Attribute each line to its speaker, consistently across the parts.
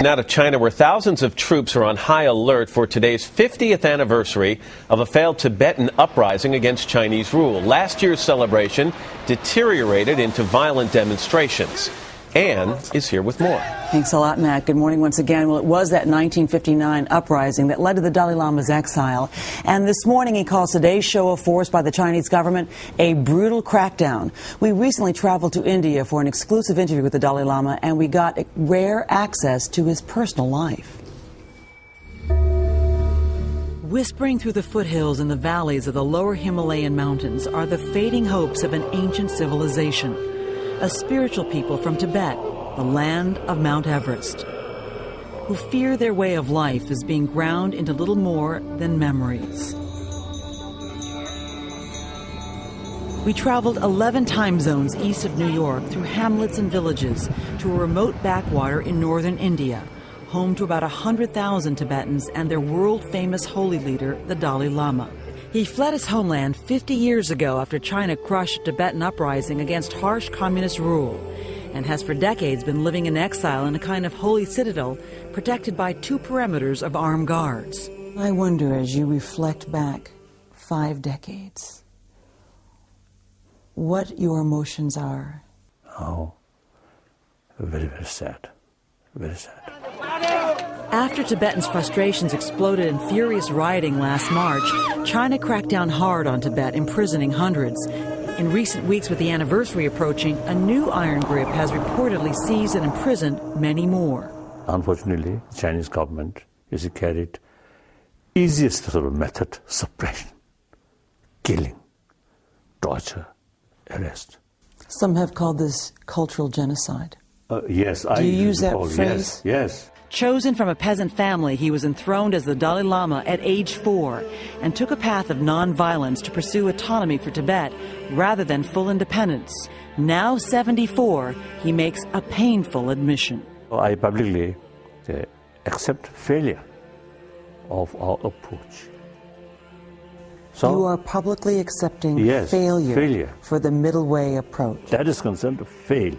Speaker 1: Now to China, where thousands of troops are on high alert for today's 50th anniversary of a failed Tibetan uprising against Chinese rule. Last year's celebration deteriorated into violent demonstrations. Anne is here with more.
Speaker 2: Thanks a lot, Matt. Good morning once again. Well, it was that 1959 uprising that led to the Dalai Lama's exile. And this morning he calls today's show of force by the Chinese government a brutal crackdown. We recently traveled to India for an exclusive interview with the Dalai Lama, and we got rare access to his personal life. Whispering through the foothills and the valleys of the lower Himalayan mountains are the fading hopes of an ancient civilization. A spiritual people from Tibet, the land of Mount Everest, who fear their way of life is being ground into little more than memories. We traveled 11 time zones east of New York through hamlets and villages to a remote backwater in northern India, home to about 100,000 Tibetans and their world-famous holy leader, the Dalai Lama. He fled his homeland 50 years ago after China crushed a Tibetan uprising against harsh communist rule, and has for decades been living in exile in a kind of holy citadel protected by 2 perimeters of armed guards. I wonder, as you reflect back 5 decades, what your emotions are.
Speaker 3: Oh, very, very sad. Very sad.
Speaker 2: After Tibetans' frustrations exploded in furious rioting last March, China cracked down hard on Tibet, imprisoning hundreds. In recent weeks, with the anniversary approaching, a new iron grip has reportedly seized and imprisoned many more.
Speaker 3: Unfortunately, the Chinese government is carried easiest sort of method: suppression, killing, torture, arrest.
Speaker 2: Some have called this cultural genocide.
Speaker 3: Yes,
Speaker 2: Do you use that phrase?
Speaker 3: Yes.
Speaker 2: Chosen from a peasant family, he was enthroned as the Dalai Lama at age 4 and took a path of non-violence to pursue autonomy for Tibet rather than full independence. Now 74, he makes a painful admission.
Speaker 3: I publicly accept failure of our approach. So,
Speaker 2: you are publicly accepting
Speaker 3: failure
Speaker 2: for the middle way approach.
Speaker 3: That is concerned to fail.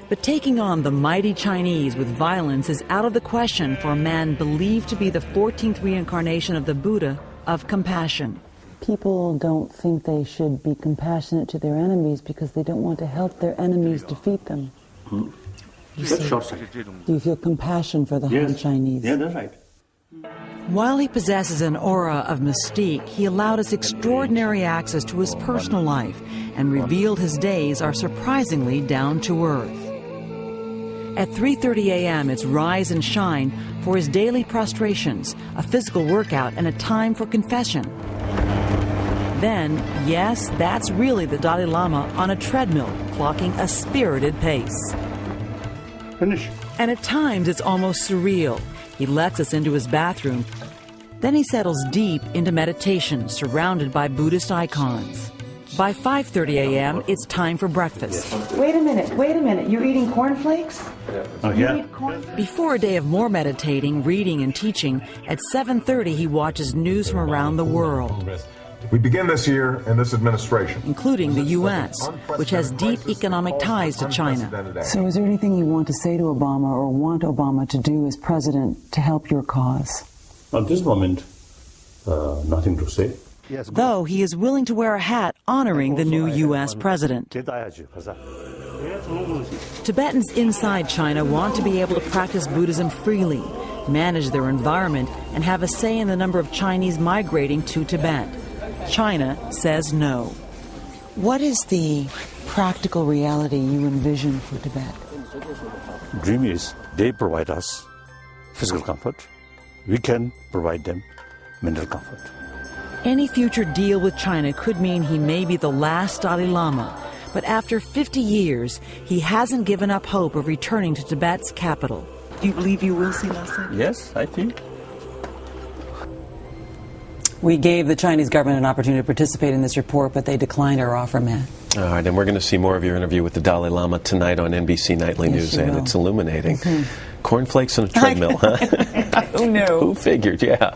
Speaker 2: But taking on the mighty Chinese with violence is out of the question for a man believed to be the 14th reincarnation of the Buddha of compassion. People don't think they should be compassionate to their enemies because they don't want to help their enemies defeat them.
Speaker 3: Do
Speaker 2: you feel compassion for the Han Chinese?
Speaker 3: Yeah, that's right.
Speaker 2: While he possesses an aura of mystique, he allowed us extraordinary access to his personal life and revealed his days are surprisingly down to earth. At 3:30 a.m., it's rise and shine for his daily prostrations, a physical workout, and a time for confession. Then, yes, that's really the Dalai Lama on a treadmill, clocking a spirited pace.
Speaker 3: Finish.
Speaker 2: And at times, it's almost surreal. He lets us into his bathroom. Then he settles deep into meditation, surrounded by Buddhist icons. By 5:30 a.m., it's time for breakfast. Wait a minute. You're eating cornflakes?
Speaker 3: Oh, yeah.
Speaker 2: Before a day of more meditating, reading, and teaching, at 7:30 he watches news from around the world.
Speaker 4: We begin this year in this administration,
Speaker 2: including the U.S., which has deep economic ties to China. So is there anything you want to say to Obama or want Obama to do as president to help your cause?
Speaker 3: At this moment, nothing to say.
Speaker 2: Though he is willing to wear a hat honoring the new U.S. president. Tibetans inside China want to be able to practice Buddhism freely, manage their environment, and have a say in the number of Chinese migrating to Tibet. China says no. What is the practical reality you envision for Tibet?
Speaker 3: Dream is they provide us physical comfort. We can provide them mental comfort.
Speaker 2: Any future deal with China could mean he may be the last Dalai Lama, but after 50 years, he hasn't given up hope of returning to Tibet's capital. Do you believe you will see Lhasa?
Speaker 3: Yes, I think.
Speaker 2: We gave the Chinese government an opportunity to participate in this report, but they declined our offer, Matt.
Speaker 1: All right, and we're going to see more of your interview with the Dalai Lama tonight on NBC Nightly News, and it's illuminating. Cornflakes on a treadmill, huh?
Speaker 2: Who knew?
Speaker 1: Who figured, yeah.